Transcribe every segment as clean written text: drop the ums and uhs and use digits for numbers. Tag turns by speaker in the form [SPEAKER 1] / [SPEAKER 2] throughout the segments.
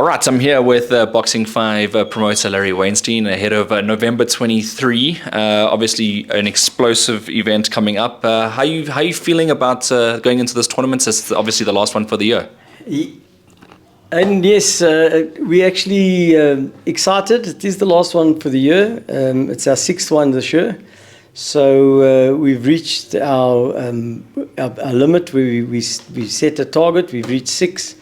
[SPEAKER 1] All right, I'm here with Boxing 5 promoter Larry Wainstein ahead of November 23. Obviously, an explosive event coming up. How you feeling about going into this tournament? It's obviously the last one for the year.
[SPEAKER 2] And yes, we're actually excited. It is the last one for the year. It's our sixth one this year. So we've reached our limit. We set a target. We've reached 6.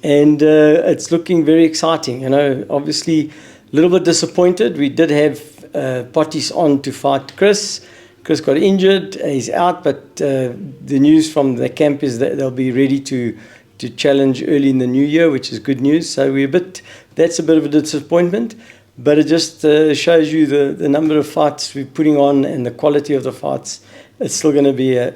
[SPEAKER 2] And it's looking very exciting. You know, obviously a little bit disappointed. We did have Potties on to fight Chris. Chris got injured. He's out. But the news from the camp is that they'll be ready to challenge early in the new year, which is good news. So that's a bit of a disappointment. But it just shows you the number of fights we're putting on and the quality of the fights. It's still going to be an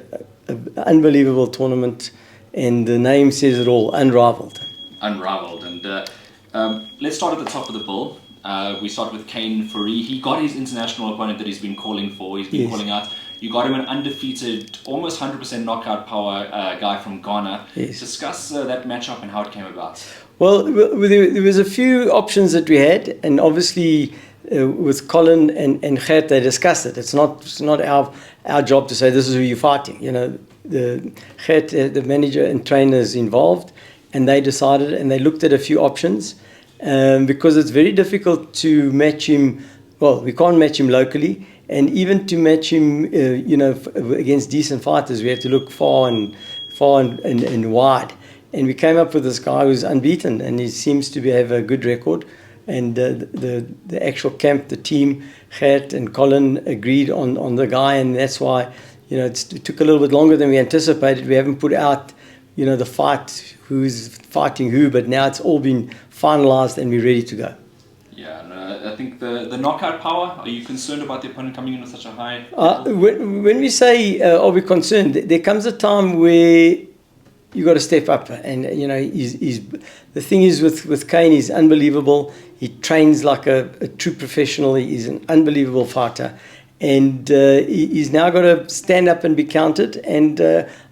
[SPEAKER 2] unbelievable tournament. And the name says it all, Unrivalled.
[SPEAKER 1] Unrivalled. And let's start at the top of the bill. We start with Kane F. He got his international opponent that he's been calling for. He's been calling out. You got him an undefeated, almost 100% knockout power guy from Ghana.
[SPEAKER 2] Yes.
[SPEAKER 1] Discuss that matchup and how it came about.
[SPEAKER 2] Well, there was a few options that we had, and obviously with Colin and Gert, they discussed it. It's not our job to say this is who you're fighting. You know, the Gert, the manager and trainers involved, and they decided and they looked at a few options because it's very difficult to match him. Well, we can't match him locally, and even to match him, against decent fighters, we have to look far and wide. And we came up with this guy who's unbeaten, and he seems to have a good record. And the actual camp, the team, Gert and Colin agreed on the guy, and that's why it took a little bit longer than we anticipated. We haven't put out the fight, who's fighting who, but now it's all been finalized and we're ready to go.
[SPEAKER 1] Yeah, and I think the knockout power, are you concerned about the opponent coming in with such a high?
[SPEAKER 2] When we say are we concerned, there comes a time where you got to step up, and he's the thing is with Kane, he's unbelievable. He trains like a true professional. He's an unbelievable fighter, and he's now got to stand up and be counted. And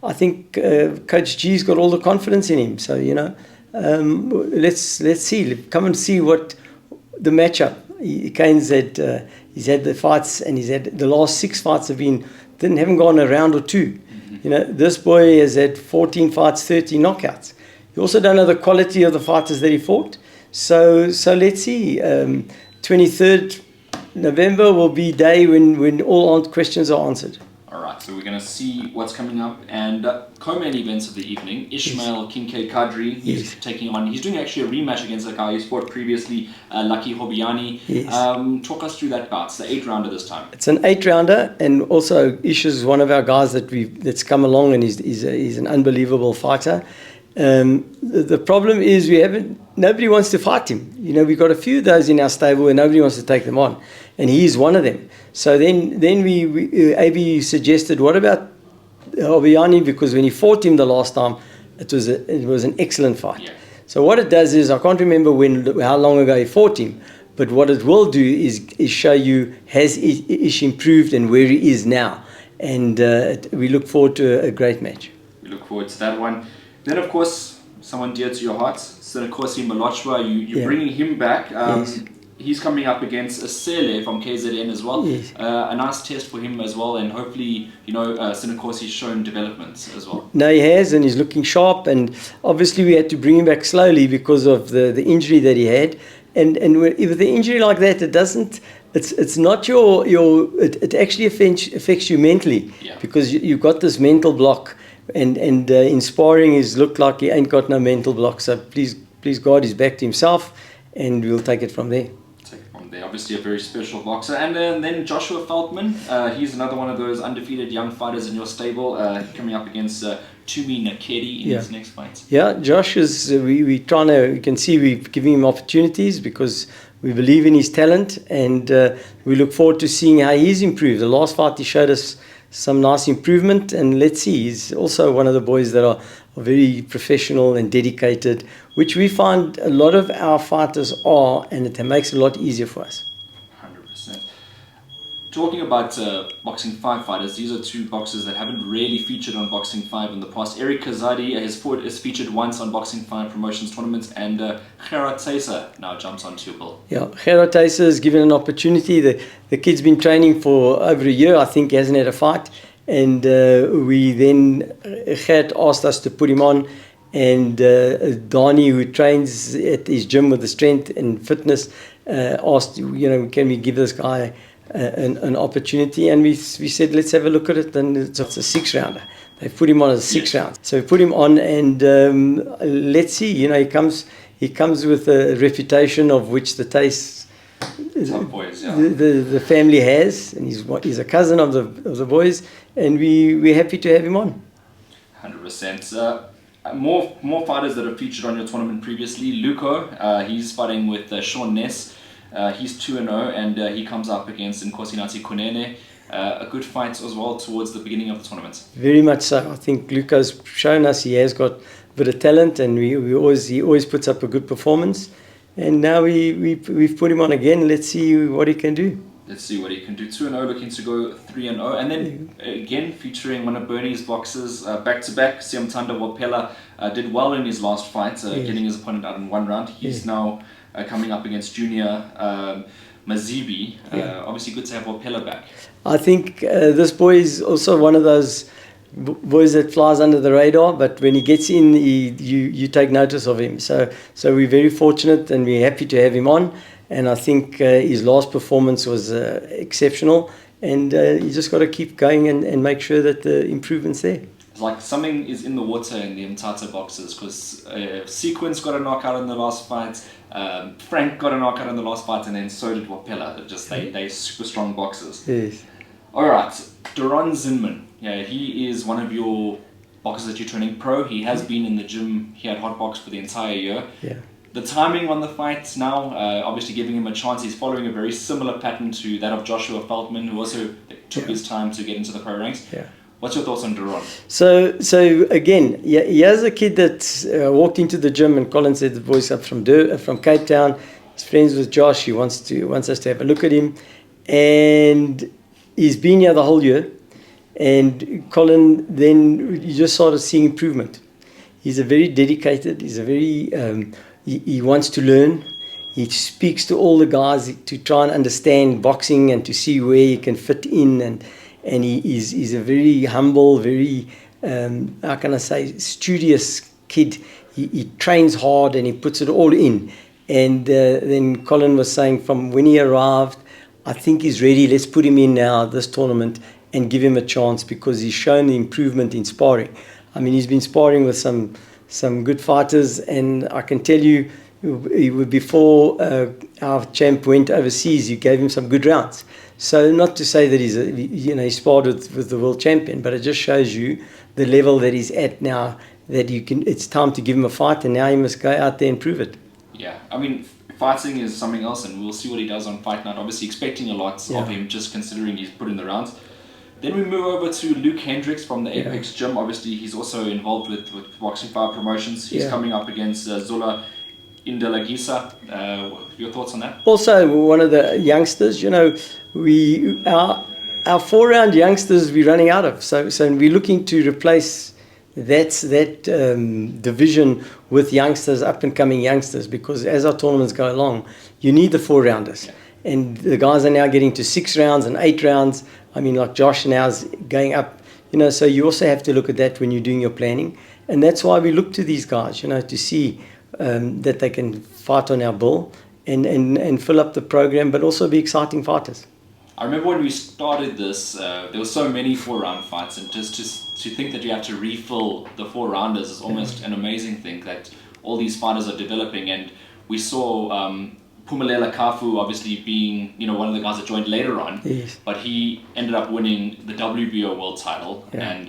[SPEAKER 2] I think Coach G's got all the confidence in him. So let's see. Come and see what the matchup. Kane's had he's had the fights, and he's had the last 6 fights haven't gone a round or two. This boy has had 14 fights, 30 knockouts. You also don't know the quality of the fighters that he fought. So let's see. 23rd November will be day when all questions are answered.
[SPEAKER 1] All right, so we're going to see what's coming up. And co-main events of the evening, Ishmael Kincaid Kadri, he's taking on, he's doing actually a rematch against a guy he's fought previously, Lucky Hobiani.
[SPEAKER 2] Yes.
[SPEAKER 1] Talk us through that bout. It's the 8-rounder this time.
[SPEAKER 2] It's an 8-rounder, and also Ish is one of our guys that's come along, and he's an unbelievable fighter. The problem is nobody wants to fight him. We've got a few of those in our stable where nobody wants to take them on, and he's one of them. So then AB suggested, what about Hobiani, because when he fought him the last time, it was an excellent fight. Yeah. So what it does is, I can't remember how long ago he fought him, but what it will do is show you has Ish improved and where he is now, and we look forward to a great match.
[SPEAKER 1] We look forward to that one. Then, of course, someone dear to your heart, Sinakosi Malochwa, you're bringing him back.
[SPEAKER 2] Yes.
[SPEAKER 1] He's coming up against Sele from KZN as well.
[SPEAKER 2] Yes.
[SPEAKER 1] A nice test for him as well, and hopefully, Sinakosi's shown developments as well.
[SPEAKER 2] No, he has, and he's looking sharp. And obviously, we had to bring him back slowly because of the injury that he had. And with the injury like that, it doesn't. It's not your. It actually affects you mentally, because you've got this mental block. And in sparring, he's looked like he ain't got no mental block. So please God, he's back to himself, and we'll take it from there.
[SPEAKER 1] Obviously a very special boxer. And then Joshua Felman, he's another one of those undefeated young fighters in your stable, coming up against Tumi Nakedi in his next fight.
[SPEAKER 2] Yeah, Josh is, we can see we're giving him opportunities because we believe in his talent, and we look forward to seeing how he's improved. The last fight he showed us some nice improvement, and let's see, he's also one of the boys that are very professional and dedicated, which we find a lot of our fighters are, and it makes it a lot easier for us.
[SPEAKER 1] 100%. Talking about Boxing 5 fighters, these are two boxers that haven't really featured on Boxing 5 in the past. Eric Kazadi has featured once on Boxing 5 promotions tournaments, and Gerard Teyser now jumps onto your bill.
[SPEAKER 2] Yeah, Gerard Teyser is given an opportunity. The kid's been training for over a year. I think he hasn't had a fight. And Gerard asked us to put him on. And Donnie, who trains at his gym with the strength and fitness, asked, can we give this guy an opportunity? And we said, let's have a look at it. And it's a 6-rounder. They put him on as a 6-round. So we put him on, and let's see. He comes with a reputation of which the taste
[SPEAKER 1] boys, yeah.
[SPEAKER 2] the family has, and he's a cousin of the boys, and we're happy to have him on.
[SPEAKER 1] 100%. More fighters that have featured on your tournament previously. Luca, he's fighting with Sean Ness. He's 2-0, and he comes up against Nkosinathi Kunene. A good fight as well towards the beginning of the tournament.
[SPEAKER 2] Very much so. I think Luca's shown us he has got a bit of talent, and he always puts up a good performance. And now we've put him on again. Let's see what he can do.
[SPEAKER 1] Let's see what he can do. 2-0, looking to go 3-0. And then again, featuring one of Bernie's boxers, back-to-back, Siamthanda W Pella did well in his last fight, getting his opponent out in 1 round. He's now coming up against Junior Mazibi. Obviously good to have W Pella back.
[SPEAKER 2] I think this boy is also one of those boys that flies under the radar, but when he gets in, you take notice of him. So we're very fortunate, and we're happy to have him on. And I think his last performance was exceptional, and you just got to keep going and make sure that the improvement's there.
[SPEAKER 1] It's like something is in the water in the Mthatha boxers, because Sequence got a knockout in the last fight, Frank got a knockout in the last fight, and then so did W Pella. They're super strong boxers.
[SPEAKER 2] Yes.
[SPEAKER 1] All right, Donon Zinman. Yeah, he is one of your boxers that you're training pro. He has been in the gym here at Hotbox for the entire year.
[SPEAKER 2] Yeah.
[SPEAKER 1] The timing on the fights now, obviously giving him a chance. He's following a very similar pattern to that of Joshua Felman, who also took his time to get into the pro ranks.
[SPEAKER 2] Yeah.
[SPEAKER 1] What's your thoughts on Donon?
[SPEAKER 2] So again, he has a kid that walked into the gym, and Colin said the boy's up from Cape Town. He's friends with Josh. He wants us to have a look at him, and he's been here the whole year. And Colin, then you just started seeing improvement. He's a very dedicated. He's a very he wants to learn. He speaks to all the guys to try and understand boxing and to see where he can fit in. And he's a very humble, very how can I say, studious kid. He trains hard and he puts it all in. And then Colin was saying from when he arrived, I think he's ready. Let's put him in now this tournament and give him a chance, because he's shown the improvement in sparring. I mean, he's been sparring with some good fighters, and I can tell you, before our champ went overseas, you gave him some good rounds. So not to say that he sparred with the world champion, but it just shows you the level that he's at now, that it's time to give him a fight, and now he must go out there and prove it.
[SPEAKER 1] Yeah, I mean, fighting is something else, and we'll see what he does on Fight Night. Obviously expecting a lot of him, just considering he's put in the rounds. Then we move over to Luke Hendricks from the Apex Gym. Obviously, he's also involved with Boxing 5 promotions. He's coming up against Zola Indalagisa. Your thoughts on that? Also,
[SPEAKER 2] one of the youngsters, our 4-round youngsters we're running out of. So we're looking to replace that division with youngsters, up-and-coming youngsters, because as our tournaments go along, you need the 4-rounders. Yeah. And the guys are now getting to 6 rounds and 8 rounds. I mean, like Josh now is going up, so you also have to look at that when you're doing your planning. And that's why we look to these guys, to see that they can fight on our bill and fill up the program, but also be exciting fighters.
[SPEAKER 1] I remember when we started this, there were so many 4-round fights, and just to think that you have to refill the 4-rounders is almost an amazing thing, that all these fighters are developing. And we saw Phumelela Kafu obviously being one of the guys that joined later on, but he ended up winning the WBO World Title, and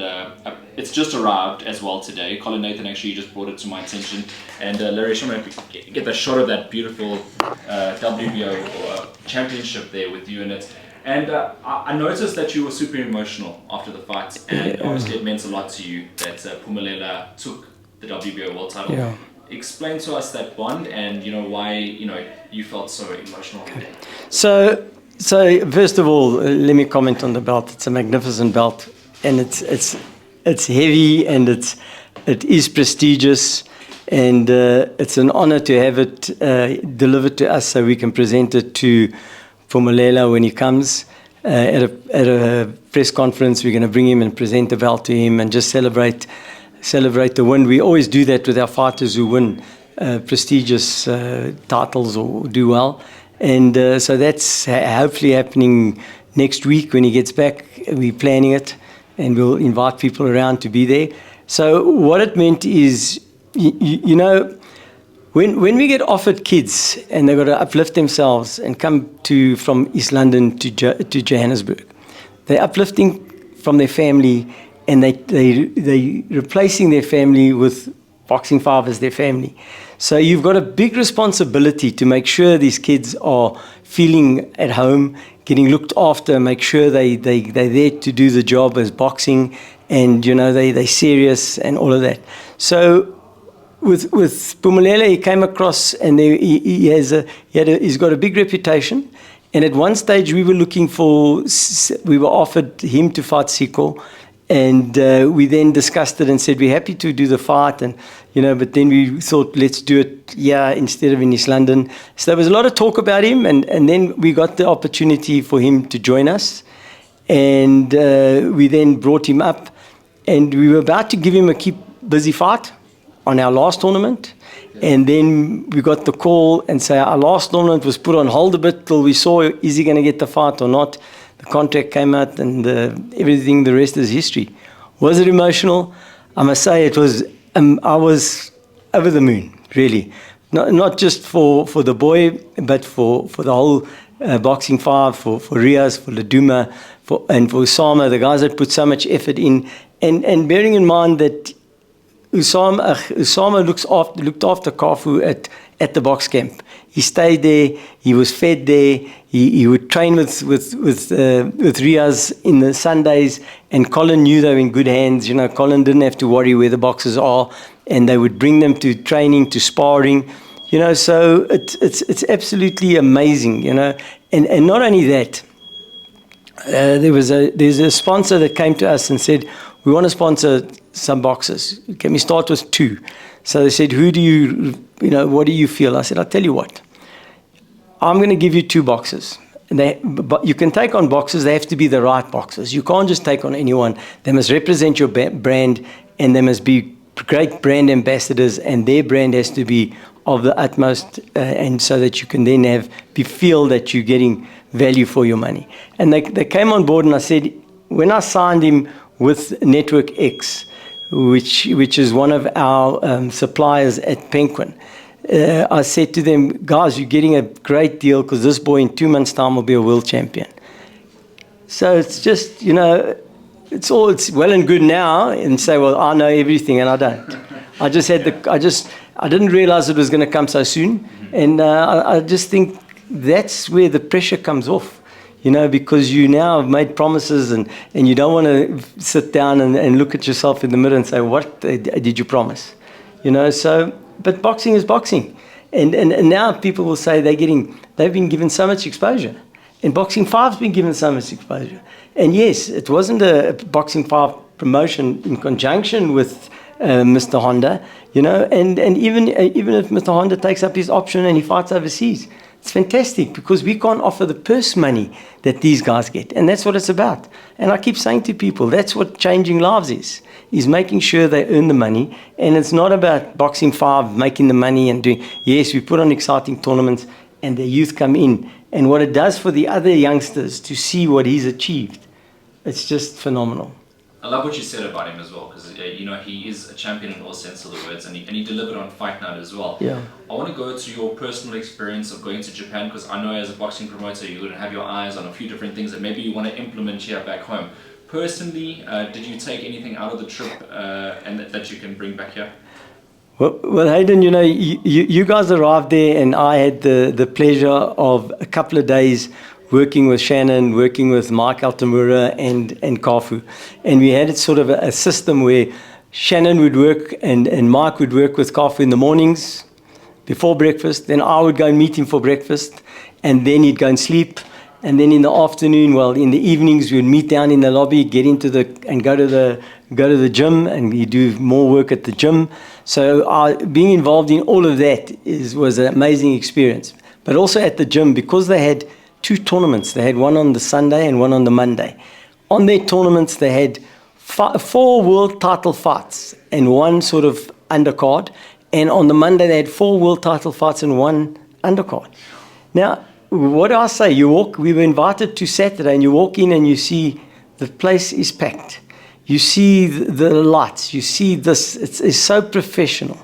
[SPEAKER 1] it's just arrived as well today. Colin Nathan actually just brought it to my attention, and Larry, I'm going to get the shot of that beautiful WBO championship there with you in it. And I noticed that you were super emotional after the fight, and obviously it meant a lot to you that Phumelela took the WBO World Title. Yeah. Explain to us that bond, and why you felt so emotional.
[SPEAKER 2] So So first of all, let me comment on the belt. It's a magnificent belt, and it's heavy, and it is prestigious, and it's an honor to have it delivered to us so we can present it to Phumelela when he comes at a press conference. We're going to bring him and present the belt to him and just celebrate the win. We always do that with our fighters who win prestigious titles or do well. And so that's hopefully happening next week when he gets back. We're planning it, and we'll invite people around to be there. So what it meant is, you know, when we get offered kids and they've got to uplift themselves and come from East London to Johannesburg, they're uplifting from their family, and they replacing their family with Boxing 5 as their family. So you've got a big responsibility to make sure these kids are feeling at home, getting looked after, make sure they're there to do the job as boxing, and, you know, they're serious and all of that. So with Phumelela, he came across, and he's got a big reputation. And at one stage we were offered him to fight Siko. And we then discussed it and said, we're happy to do the fight, and, you know, but then we thought, let's do it here instead of in East London. So there was a lot of talk about him, and then we got the opportunity for him to join us, and we then brought him up, and we were about to give him a keep busy fight on our last tournament, and then we got the call and say our last tournament was put on hold a bit till we saw, is he going to get the fight or not? The contract came out, and everything, the rest is history. Was it emotional? I must say it was. I was over the moon, really. Not just for the boy, but for the whole Boxing 5, for Riaz, for Laduma, and for Usama, the guys that put so much effort in. And bearing in mind that Usama looked after Kafu at the box camp. He stayed there. He was fed there. He would train with Riaz in the Sundays, and Colin knew they were in good hands. You know, Colin didn't have to worry where the boxers are, and they would bring them to training, to sparring. You know, so it's absolutely amazing. You know, and not only that, there's a sponsor that came to us and said, we want to sponsor some boxers. Can we start with 2? So they said, what do you feel? I said, I'll tell you what. I'm going to give you 2 boxers. But you can take on boxers. They have to be the right boxers. You can't just take on anyone. They must represent your brand, and they must be great brand ambassadors, and their brand has to be of the utmost, and so that you can then feel that you're getting value for your money. And they came on board, and I said, when I signed him with Network X, which is one of our suppliers at Penguin, I said to them, guys, you're getting a great deal, because this boy in 2 months' time will be a world champion. So it's just, you know, it's well and good now, and say, well, I know everything, and I don't. I didn't realize it was going to come so soon, and I just think that's where the pressure comes off. You know, because you now have made promises, and you don't want to sit down and look at yourself in the mirror and say, what did you promise? You know, so, but boxing is boxing. And now people will say they've been given so much exposure. And Boxing 5's been given so much exposure. And yes, it wasn't a Boxing 5 promotion in conjunction with Mr. Honda, you know, and even if Mr. Honda takes up his option and he fights overseas, it's fantastic, because we can't offer the purse money that these guys get. And that's what it's about. And I keep saying to people, that's what changing lives is making sure they earn the money. And it's not about Boxing 5 making the money and doing, yes, we put on exciting tournaments and the youth come in. And what it does for the other youngsters to see what he's achieved, it's just phenomenal.
[SPEAKER 1] I love what you said about him as well, because you know, he is a champion in all sense of the words, and he delivered on Fight Night as well.
[SPEAKER 2] Yeah.
[SPEAKER 1] I want to go to your personal experience of going to Japan, because I know as a boxing promoter you're going to have your eyes on a few different things that maybe you want to implement here back home. Personally, did you take anything out of the trip and that you can bring back here?
[SPEAKER 2] Well, Hayden, you know, you guys arrived there, and I had the pleasure of a couple of days working with Shannon, working with Mike Altamura and Kafu. And we had it sort of a system where Shannon would work and Mike would work with Kafu in the mornings before breakfast. Then I would go and meet him for breakfast, and then he'd go and sleep. And then in the afternoon, well, in the evenings, we would meet down in the lobby, go to the gym, and we do more work at the gym. So being involved in all of that was an amazing experience. But also at the gym, because they had 2 tournaments. They had one on the Sunday and one on the Monday. On their tournaments, they had 4 world title fights and 1 sort of undercard. And on the Monday, they had 4 world title fights and 1 undercard. Now, what do I say? We were invited to Saturday, and you walk in and you see the place is packed. You see the lights. You see this. It's so professional.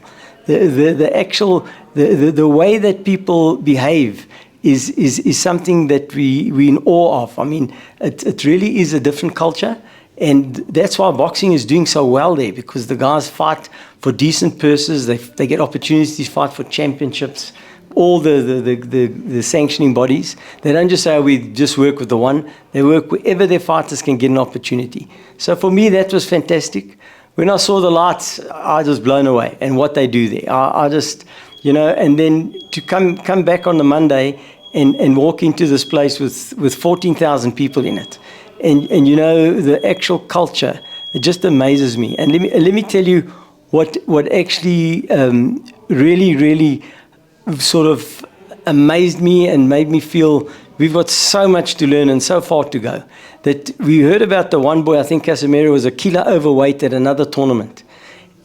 [SPEAKER 2] The way that people behave is something that we in awe of. I mean, it really is a different culture. And that's why boxing is doing so well there, because the guys fight for decent purses. They get opportunities to fight for championships. All the sanctioning bodies, they don't just say, we just work with the one. They work wherever their fighters can get an opportunity. So for me, that was fantastic. When I saw the lights, I was blown away, and what they do there. I just, and then to come back on the Monday and walk into this place with 14,000 people in it. And the actual culture, it just amazes me. And let me tell you what actually really, really sort of amazed me and made me feel we've got so much to learn and so far to go. That we heard about the one boy, I think Casemiro, was a kilo overweight at another tournament.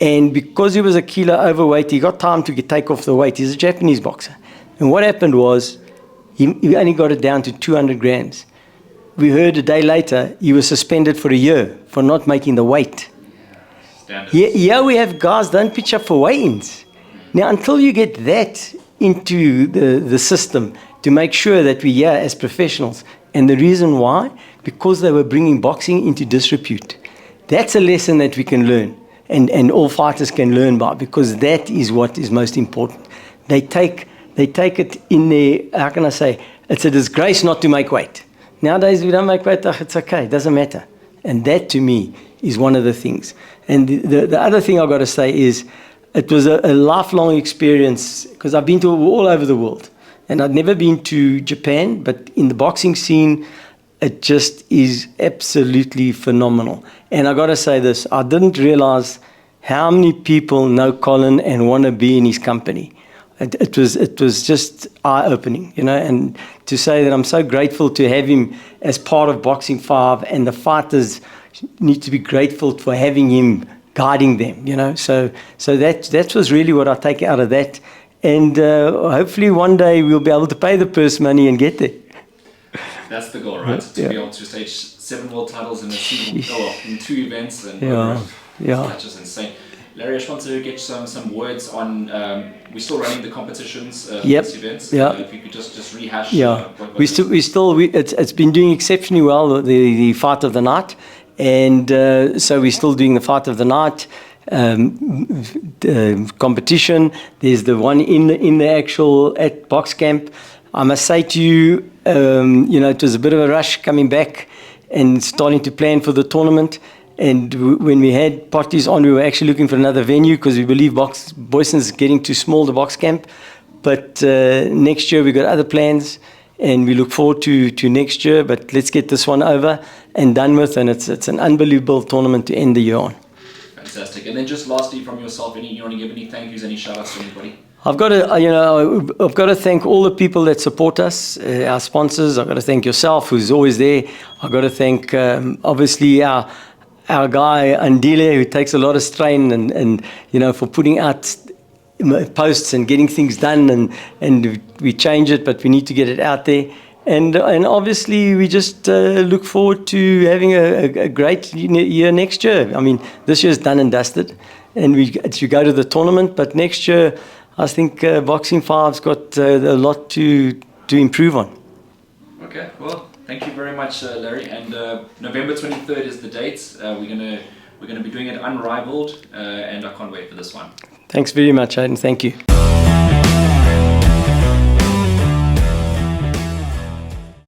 [SPEAKER 2] And because he was a kilo overweight, he got time to take off the weight. He's a Japanese boxer. And what happened was he only got it down to 200 grams. We heard a day later he was suspended for a year for not making the weight. Yeah, we have guys don't pitch up for weigh-ins. Now, until you get that into the system to make sure that we're here as professionals, and the reason why, because they were bringing boxing into disrepute. That's a lesson that we can learn, and all fighters can learn by, because that is what is most important. They take it in their, how can I say, it's a disgrace not to make weight. Nowadays, we don't make weight, it's okay, it doesn't matter. And that, to me, is one of the things. And the other thing I've got to say is, it was a lifelong experience, because I've been to all over the world. And I'd never been to Japan, but in the boxing scene, it just is absolutely phenomenal. And I got to say this, I didn't realize how many people know Colin and want to be in his company. It was just eye-opening, and to say that I'm so grateful to have him as part of Boxing 5, and the fighters need to be grateful for having him guiding them, So that was really what I take out of that. And hopefully one day we'll be able to pay the purse money and get there.
[SPEAKER 1] That's the goal, right? To be able to stage 7 world titles in in 2 events, and that's just insane. Larry, I just want to get some words on. We're still running the competitions for these events. If you could just rehash. It's been doing exceptionally well. The fight of the night, and so we're still doing the fight of the night. Competition. There's the one in the actual at box camp. I must say to you, it was a bit of a rush coming back and starting to plan for the tournament. And when we had parties on, we were actually looking for another venue, because we believe Boyson's getting too small, the box camp. But next year we've got other plans, and we look forward to next year. But let's get this one over and done with, and it's an unbelievable tournament to end the year on. Fantastic. And then just lastly from yourself, you want to give any thank yous, any shout outs to anybody?
[SPEAKER 2] I've got to thank all the people that support us, our sponsors. I've got to thank yourself, who's always there. I've got to thank obviously our guy Andile, who takes a lot of strain and for putting out posts and getting things done, and we change it, but we need to get it out there. And obviously, we just look forward to having a great year next year. I mean, this year's done and dusted, and we go to the tournament. But next year, I think Boxing 5's got a lot to improve on.
[SPEAKER 1] Okay, well, thank you very much, Larry. And November 23rd is the date. We're gonna be doing it Unrivalled, and I can't wait for this one.
[SPEAKER 2] Thanks very much, Aidan. Thank you.